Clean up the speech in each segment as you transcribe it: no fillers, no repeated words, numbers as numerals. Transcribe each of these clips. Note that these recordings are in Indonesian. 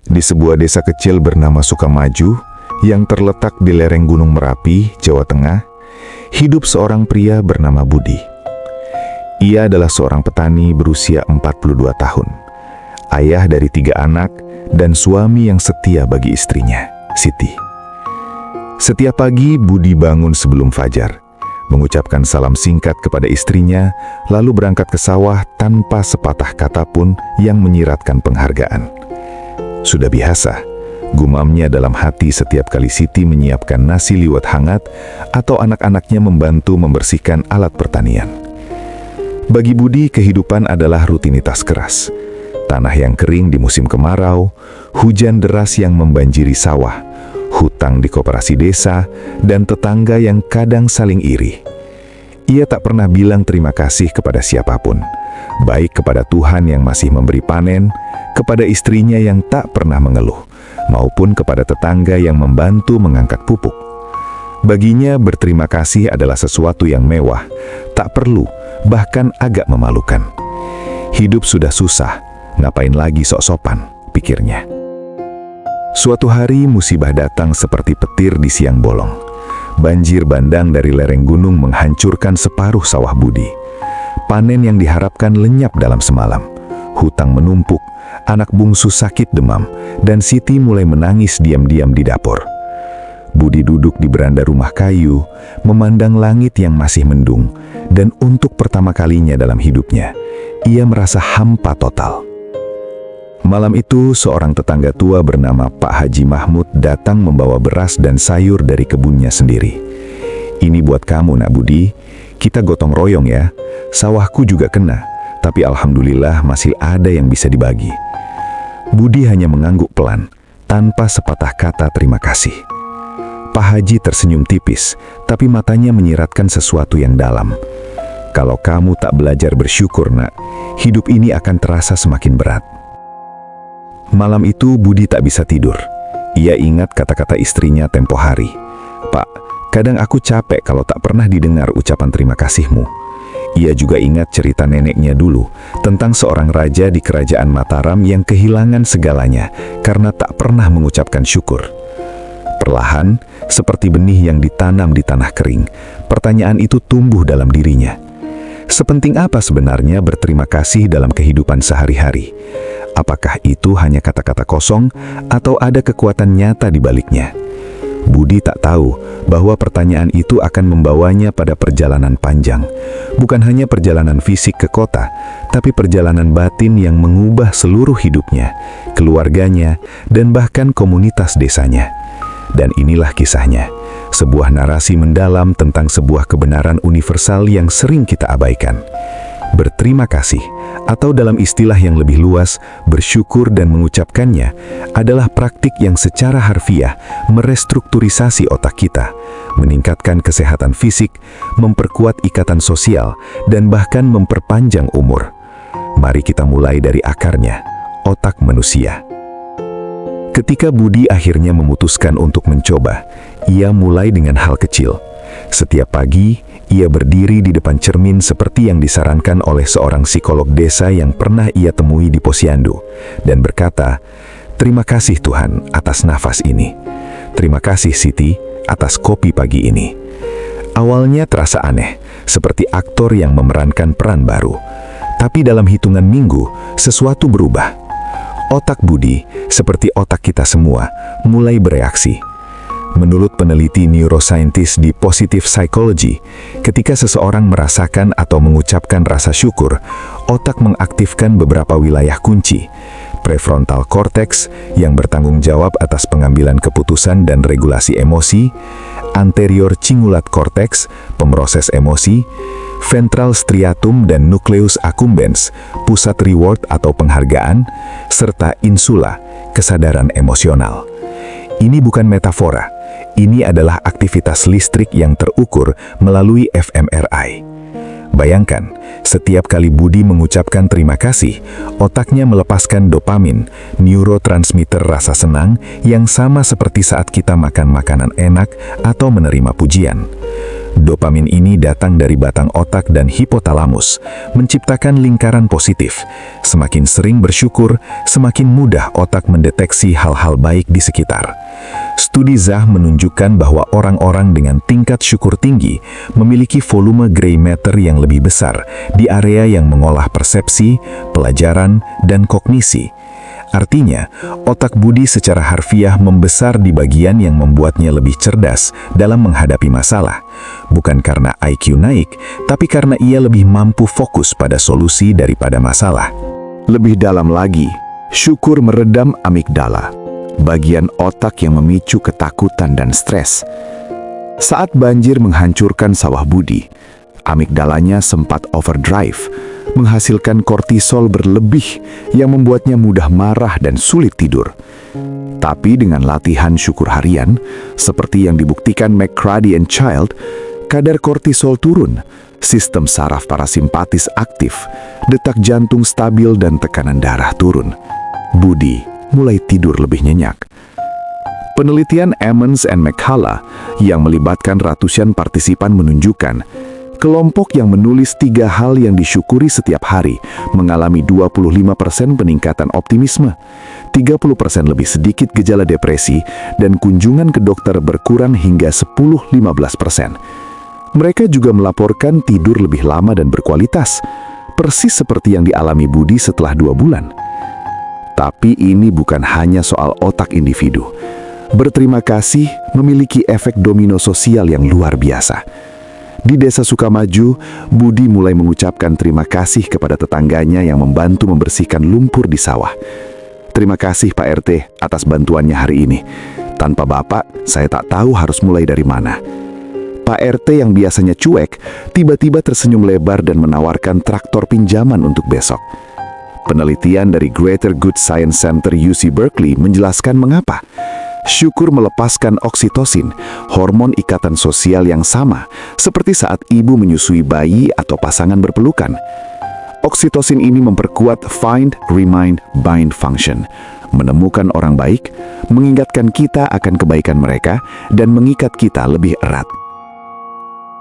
di sebuah desa kecil bernama Sukamaju yang terletak di lereng Gunung Merapi, Jawa Tengah, hidup seorang pria bernama Budi. Ia adalah seorang petani berusia 42 tahun, ayah dari 3 anak, dan suami yang setia bagi istrinya, Siti. Setiap pagi, Budi bangun sebelum fajar, mengucapkan salam singkat kepada istrinya, lalu berangkat ke sawah tanpa sepatah kata pun yang menyiratkan penghargaan. Sudah biasa, gumamnya dalam hati setiap kali Siti menyiapkan nasi liwet hangat atau anak-anaknya membantu membersihkan alat pertanian. Bagi Budi, kehidupan adalah rutinitas keras. Tanah yang kering di musim kemarau, hujan deras yang membanjiri sawah, hutang di koperasi desa, dan tetangga yang kadang saling iri. Ia tak pernah bilang terima kasih kepada siapapun, baik kepada Tuhan yang masih memberi panen, kepada istrinya yang tak pernah mengeluh, maupun kepada tetangga yang membantu mengangkat pupuk. Baginya, berterima kasih adalah sesuatu yang mewah, tak perlu, bahkan agak memalukan. Hidup sudah susah, ngapain lagi sok-sopan, pikirnya. Suatu hari musibah datang seperti petir di siang bolong. Banjir bandang dari lereng gunung menghancurkan separuh sawah Budi. Panen yang diharapkan lenyap dalam semalam. Hutang menumpuk, anak bungsu sakit demam, dan Siti mulai menangis diam-diam di dapur. Budi duduk di beranda rumah kayu, memandang langit yang masih mendung, dan untuk pertama kalinya dalam hidupnya, ia merasa hampa total. Malam itu, seorang tetangga tua bernama Pak Haji Mahmud datang membawa beras dan sayur dari kebunnya sendiri. "Ini buat kamu, Nak Budi. Kita gotong royong ya. Sawahku juga kena, tapi alhamdulillah masih ada yang bisa dibagi." Budi hanya mengangguk pelan, tanpa sepatah kata terima kasih. Pak Haji tersenyum tipis, tapi matanya menyiratkan sesuatu yang dalam. "Kalau kamu tak belajar bersyukur, Nak, hidup ini akan terasa semakin berat." Malam itu Budi tak bisa tidur. Ia ingat kata-kata istrinya tempo hari. "Pak, kadang aku capek kalau tak pernah didengar ucapan terima kasihmu." Ia juga ingat cerita neneknya dulu tentang seorang raja di kerajaan Mataram yang kehilangan segalanya karena tak pernah mengucapkan syukur. Perlahan, seperti benih yang ditanam di tanah kering, pertanyaan itu tumbuh dalam dirinya. Sepenting apa sebenarnya berterima kasih dalam kehidupan sehari-hari? Apakah itu hanya kata-kata kosong atau ada kekuatan nyata di baliknya? Budi tak tahu bahwa pertanyaan itu akan membawanya pada perjalanan panjang. Bukan hanya perjalanan fisik ke kota, tapi perjalanan batin yang mengubah seluruh hidupnya, keluarganya, dan bahkan komunitas desanya. Dan inilah kisahnya, sebuah narasi mendalam tentang sebuah kebenaran universal yang sering kita abaikan. Berterima kasih, atau dalam istilah yang lebih luas, bersyukur dan mengucapkannya, adalah praktik yang secara harfiah merestrukturisasi otak kita, meningkatkan kesehatan fisik, memperkuat ikatan sosial, dan bahkan memperpanjang umur. Mari kita mulai dari akarnya, otak manusia. Ketika Budi akhirnya memutuskan untuk mencoba, ia mulai dengan hal kecil. Setiap pagi, ia berdiri di depan cermin seperti yang disarankan oleh seorang psikolog desa yang pernah ia temui di Posyandu, dan berkata, "Terima kasih Tuhan atas nafas ini. Terima kasih Siti atas kopi pagi ini." Awalnya terasa aneh, seperti aktor yang memerankan peran baru. Tapi dalam hitungan minggu, sesuatu berubah. Otak Budi, seperti otak kita semua, mulai bereaksi. Menurut peneliti neuroscientist di Positive Psychology, ketika seseorang merasakan atau mengucapkan rasa syukur, otak mengaktifkan beberapa wilayah kunci. Prefrontal cortex yang bertanggung jawab atas pengambilan keputusan dan regulasi emosi, anterior cingulate cortex, pemroses emosi, ventral striatum dan nucleus accumbens, pusat reward atau penghargaan, serta insula, kesadaran emosional. Ini bukan metafora. Ini adalah aktivitas listrik yang terukur melalui fMRI. Bayangkan, setiap kali Budi mengucapkan terima kasih, otaknya melepaskan dopamin, neurotransmitter rasa senang yang sama seperti saat kita makan makanan enak atau menerima pujian. Dopamin ini datang dari batang otak dan hipotalamus, menciptakan lingkaran positif. Semakin sering bersyukur, semakin mudah otak mendeteksi hal-hal baik di sekitar. Studi Zah menunjukkan bahwa orang-orang dengan tingkat syukur tinggi memiliki volume gray matter yang lebih besar di area yang mengolah persepsi, pelajaran, dan kognisi. Artinya, otak Budi secara harfiah membesar di bagian yang membuatnya lebih cerdas dalam menghadapi masalah. Bukan karena IQ naik, tapi karena ia lebih mampu fokus pada solusi daripada masalah. Lebih dalam lagi, syukur meredam amigdala, bagian otak yang memicu ketakutan dan stres. Saat banjir menghancurkan sawah Budi, amigdalanya sempat overdrive, menghasilkan kortisol berlebih yang membuatnya mudah marah dan sulit tidur. Tapi dengan latihan syukur harian, seperti yang dibuktikan McCrady and Child, kadar kortisol turun, sistem saraf parasimpatis aktif, detak jantung stabil dan tekanan darah turun. Budi mulai tidur lebih nyenyak. Penelitian Emmons and McCullough yang melibatkan ratusan partisipan menunjukkan kelompok yang menulis 3 hal yang disyukuri setiap hari mengalami 25% peningkatan optimisme, 30% lebih sedikit gejala depresi, dan kunjungan ke dokter berkurang hingga 10-15%. Mereka juga melaporkan tidur lebih lama dan berkualitas, persis seperti yang dialami Budi setelah 2 bulan. Tapi ini bukan hanya soal otak individu. Berterima kasih memiliki efek domino sosial yang luar biasa. Di Desa Sukamaju, Budi mulai mengucapkan terima kasih kepada tetangganya yang membantu membersihkan lumpur di sawah. Terima kasih Pak RT atas bantuannya hari ini. Tanpa Bapak, saya tak tahu harus mulai dari mana. Pak RT yang biasanya cuek, tiba-tiba tersenyum lebar dan menawarkan traktor pinjaman untuk besok. Penelitian dari Greater Good Science Center UC Berkeley menjelaskan mengapa. Syukur melepaskan oksitosin, hormon ikatan sosial yang sama seperti saat ibu menyusui bayi atau pasangan berpelukan. Oksitosin ini memperkuat find, remind, bind function, menemukan orang baik, mengingatkan kita akan kebaikan mereka, dan mengikat kita lebih erat.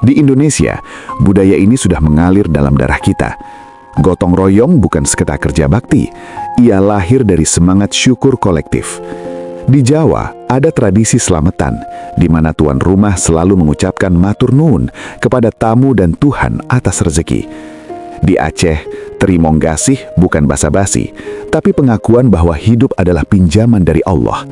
Di Indonesia, budaya ini sudah mengalir dalam darah kita. Gotong royong bukan sekedar kerja bakti, ia lahir dari semangat syukur kolektif. Di Jawa, ada tradisi selamatan, di mana tuan rumah selalu mengucapkan matur nuwun kepada tamu dan Tuhan atas rezeki. Di Aceh, terimonggasih bukan basa-basi, tapi pengakuan bahwa hidup adalah pinjaman dari Allah.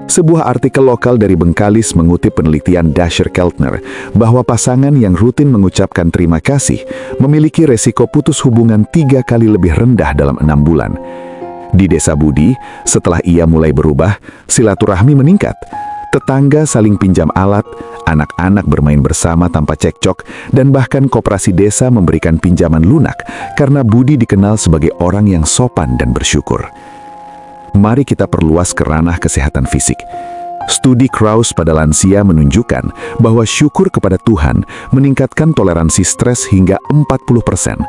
Sebuah artikel lokal dari Bengkalis mengutip penelitian Dasher Keltner bahwa pasangan yang rutin mengucapkan terima kasih memiliki resiko putus hubungan 3 kali lebih rendah dalam 6 bulan. Di Desa Budi, setelah ia mulai berubah, silaturahmi meningkat. Tetangga saling pinjam alat, anak-anak bermain bersama tanpa cekcok, dan bahkan koperasi desa memberikan pinjaman lunak karena Budi dikenal sebagai orang yang sopan dan bersyukur. Mari kita perluas ke ranah kesehatan fisik. Studi Krauss pada lansia menunjukkan bahwa syukur kepada Tuhan meningkatkan toleransi stres hingga 40%.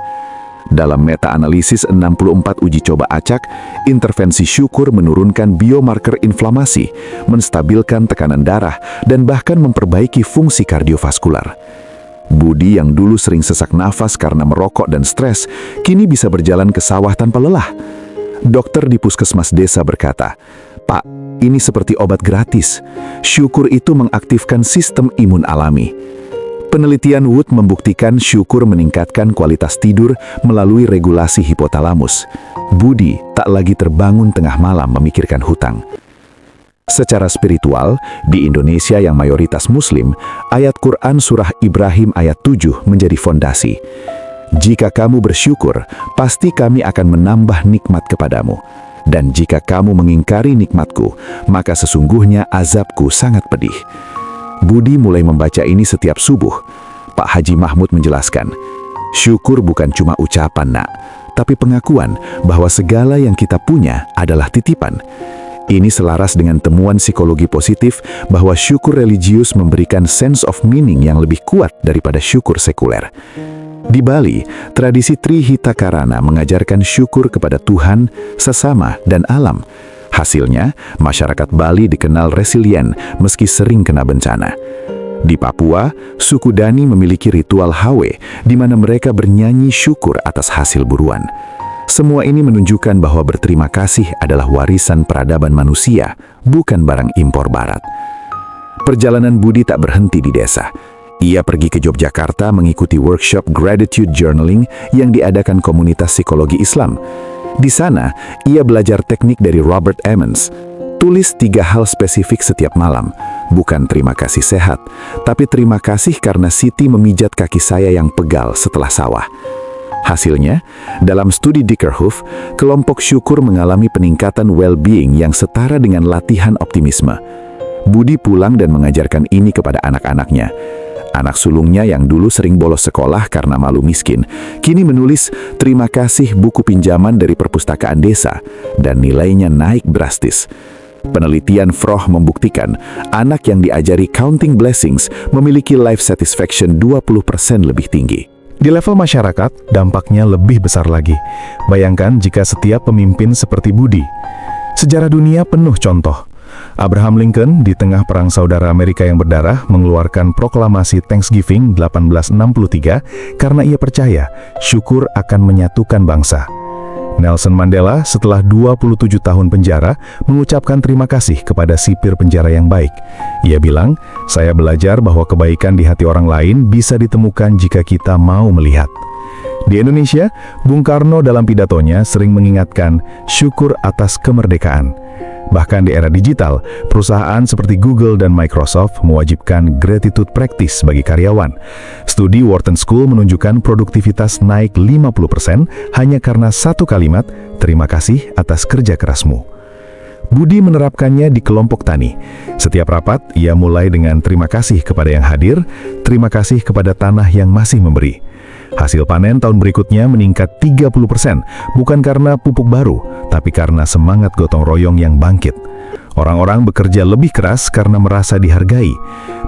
Dalam meta-analisis 64 uji coba acak, intervensi syukur menurunkan biomarker inflamasi, menstabilkan tekanan darah, dan bahkan memperbaiki fungsi kardiovaskular. Budi yang dulu sering sesak nafas karena merokok dan stres, kini bisa berjalan ke sawah tanpa lelah. Dokter di puskesmas desa berkata, "Pak, ini seperti obat gratis. Syukur itu mengaktifkan sistem imun alami." Penelitian Wood membuktikan syukur meningkatkan kualitas tidur melalui regulasi hipotalamus. Budi tak lagi terbangun tengah malam memikirkan hutang. Secara spiritual, di Indonesia yang mayoritas Muslim, ayat Quran surah Ibrahim ayat 7 menjadi fondasi. Jika kamu bersyukur, pasti kami akan menambah nikmat kepadamu. Dan jika kamu mengingkari nikmatku, maka sesungguhnya azabku sangat pedih. Budi mulai membaca ini setiap subuh. Pak Haji Mahmud menjelaskan, syukur bukan cuma ucapan, nak, tapi pengakuan bahwa segala yang kita punya adalah titipan. Ini selaras dengan temuan psikologi positif bahwa syukur religius memberikan sense of meaning yang lebih kuat daripada syukur sekuler. Di Bali, tradisi Trihita Karana mengajarkan syukur kepada Tuhan, sesama, dan alam. Hasilnya, masyarakat Bali dikenal resilient meski sering kena bencana. Di Papua, suku Dani memiliki ritual Hawe di mana mereka bernyanyi syukur atas hasil buruan. Semua ini menunjukkan bahwa berterima kasih adalah warisan peradaban manusia, bukan barang impor barat. Perjalanan Budi tak berhenti di desa. Ia pergi ke Yogyakarta mengikuti workshop Gratitude Journaling yang diadakan komunitas psikologi Islam. Di sana, ia belajar teknik dari Robert Emmons. Tulis 3 hal spesifik setiap malam. Bukan terima kasih sehat, tapi terima kasih karena Siti memijat kaki saya yang pegal setelah sawah. Hasilnya, dalam studi Dickerhoof, kelompok syukur mengalami peningkatan well-being yang setara dengan latihan optimisme. Budi pulang dan mengajarkan ini kepada anak-anaknya. Anak sulungnya yang dulu sering bolos sekolah karena malu miskin, kini menulis terima kasih buku pinjaman dari perpustakaan desa, dan nilainya naik drastis. Penelitian Froh membuktikan anak yang diajari counting blessings memiliki life satisfaction 20% lebih tinggi. Di level masyarakat, dampaknya lebih besar lagi. Bayangkan jika setiap pemimpin seperti Budi. Sejarah dunia penuh contoh. Abraham Lincoln di tengah Perang Saudara Amerika yang berdarah mengeluarkan proklamasi Thanksgiving 1863 karena ia percaya syukur akan menyatukan bangsa. Nelson Mandela setelah 27 tahun penjara mengucapkan terima kasih kepada sipir penjara yang baik. Ia bilang, "Saya belajar bahwa kebaikan di hati orang lain bisa ditemukan jika kita mau melihat." Di Indonesia, Bung Karno dalam pidatonya sering mengingatkan syukur atas kemerdekaan. Bahkan di era digital, perusahaan seperti Google dan Microsoft mewajibkan gratitude practice bagi karyawan. Studi Wharton School menunjukkan produktivitas naik 50% hanya karena satu kalimat, terima kasih atas kerja kerasmu. Budi menerapkannya di kelompok tani. Setiap rapat, ia mulai dengan terima kasih kepada yang hadir, terima kasih kepada tanah yang masih memberi. Hasil panen tahun berikutnya meningkat 30%, bukan karena pupuk baru, tapi karena semangat gotong royong yang bangkit. Orang-orang bekerja lebih keras karena merasa dihargai.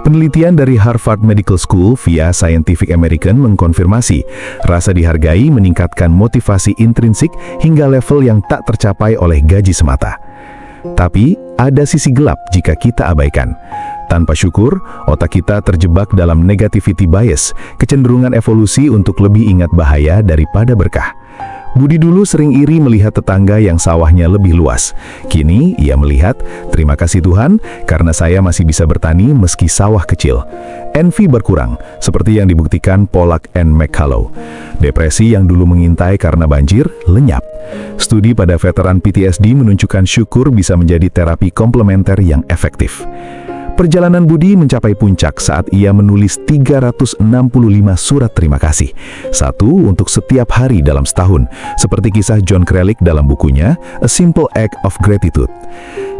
Penelitian dari Harvard Medical School via Scientific American mengkonfirmasi, rasa dihargai meningkatkan motivasi intrinsik hingga level yang tak tercapai oleh gaji semata. Tapi, ada sisi gelap jika kita abaikan. Tanpa syukur, otak kita terjebak dalam negativity bias, kecenderungan evolusi untuk lebih ingat bahaya daripada berkah. Budi dulu sering iri melihat tetangga yang sawahnya lebih luas. Kini, ia melihat, terima kasih Tuhan, karena saya masih bisa bertani meski sawah kecil. Envy berkurang, seperti yang dibuktikan Pollack and McCullough. Depresi yang dulu mengintai karena banjir, lenyap. Studi pada veteran PTSD menunjukkan syukur bisa menjadi terapi komplementer yang efektif. Perjalanan Budi mencapai puncak saat ia menulis 365 surat terima kasih. Satu untuk setiap hari dalam setahun, seperti kisah John Kralik dalam bukunya A Simple Act of Gratitude.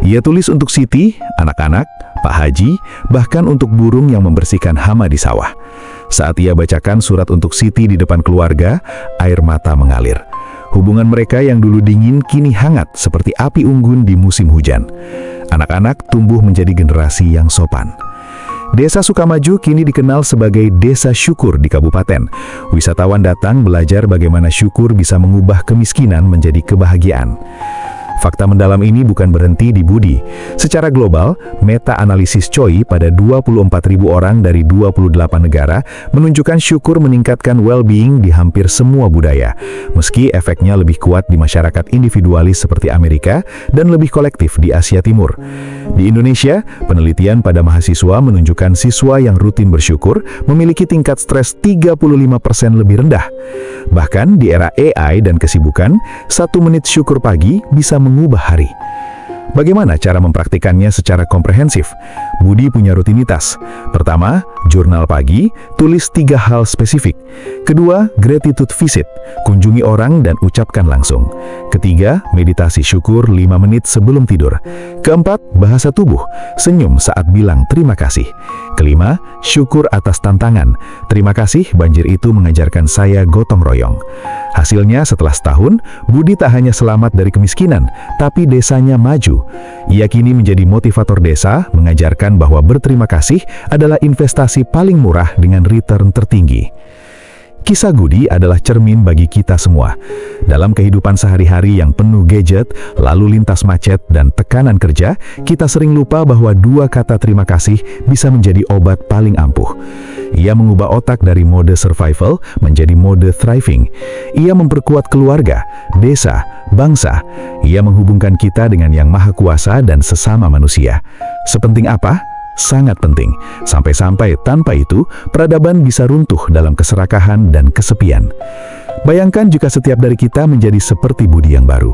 Ia tulis untuk Siti, anak-anak, Pak Haji, bahkan untuk burung yang membersihkan hama di sawah. Saat ia bacakan surat untuk Siti di depan keluarga, air mata mengalir. Hubungan mereka yang dulu dingin kini hangat seperti api unggun di musim hujan. Anak-anak tumbuh menjadi generasi yang sopan. Desa Sukamaju kini dikenal sebagai Desa Syukur di kabupaten. Wisatawan datang belajar bagaimana syukur bisa mengubah kemiskinan menjadi kebahagiaan. Fakta mendalam ini bukan berhenti di Budi. Secara global, meta-analisis CHOI pada 24.000 orang dari 28 negara menunjukkan syukur meningkatkan well-being di hampir semua budaya, meski efeknya lebih kuat di masyarakat individualis seperti Amerika dan lebih kolektif di Asia Timur. Di Indonesia, penelitian pada mahasiswa menunjukkan siswa yang rutin bersyukur memiliki tingkat stres 35% lebih rendah. Bahkan di era AI dan kesibukan, 1 menit syukur pagi bisa mengubah hari. Bagaimana cara mempraktikannya secara komprehensif? Budi punya rutinitas. Pertama, jurnal pagi, tulis 3 hal spesifik. Kedua, gratitude visit, kunjungi orang dan ucapkan langsung. Ketiga, meditasi syukur 5 menit sebelum tidur. Keempat, bahasa tubuh, senyum saat bilang terima kasih. Kelima, syukur atas tantangan. Terima kasih, banjir itu mengajarkan saya gotong royong. Hasilnya setelah setahun, Budi tak hanya selamat dari kemiskinan, tapi desanya maju. Ia kini menjadi motivator desa, mengajarkan bahwa berterima kasih adalah investasi paling murah dengan return tertinggi. Kisah Budi adalah cermin bagi kita semua. Dalam kehidupan sehari-hari yang penuh gadget, lalu lintas macet, dan tekanan kerja, kita sering lupa bahwa dua kata terima kasih bisa menjadi obat paling ampuh. Ia mengubah otak dari mode survival menjadi mode thriving. Ia memperkuat keluarga, desa, bangsa. Ia menghubungkan kita dengan Yang Maha Kuasa dan sesama manusia. Sepenting apa? Sangat penting. Sampai-sampai tanpa itu, peradaban bisa runtuh dalam keserakahan dan kesepian. Bayangkan jika setiap dari kita menjadi seperti Budi yang baru.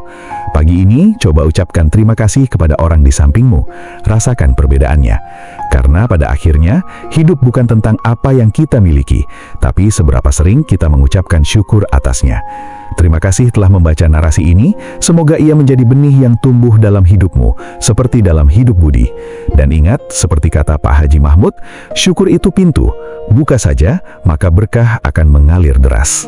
Pagi ini, coba ucapkan terima kasih kepada orang di sampingmu. Rasakan perbedaannya. Karena pada akhirnya, hidup bukan tentang apa yang kita miliki, tapi seberapa sering kita mengucapkan syukur atasnya. Terima kasih telah membaca narasi ini. Semoga ia menjadi benih yang tumbuh dalam hidupmu, seperti dalam hidup Budi. Dan ingat, seperti kata Pak Haji Mahmud, syukur itu pintu. Buka saja, maka berkah akan mengalir deras.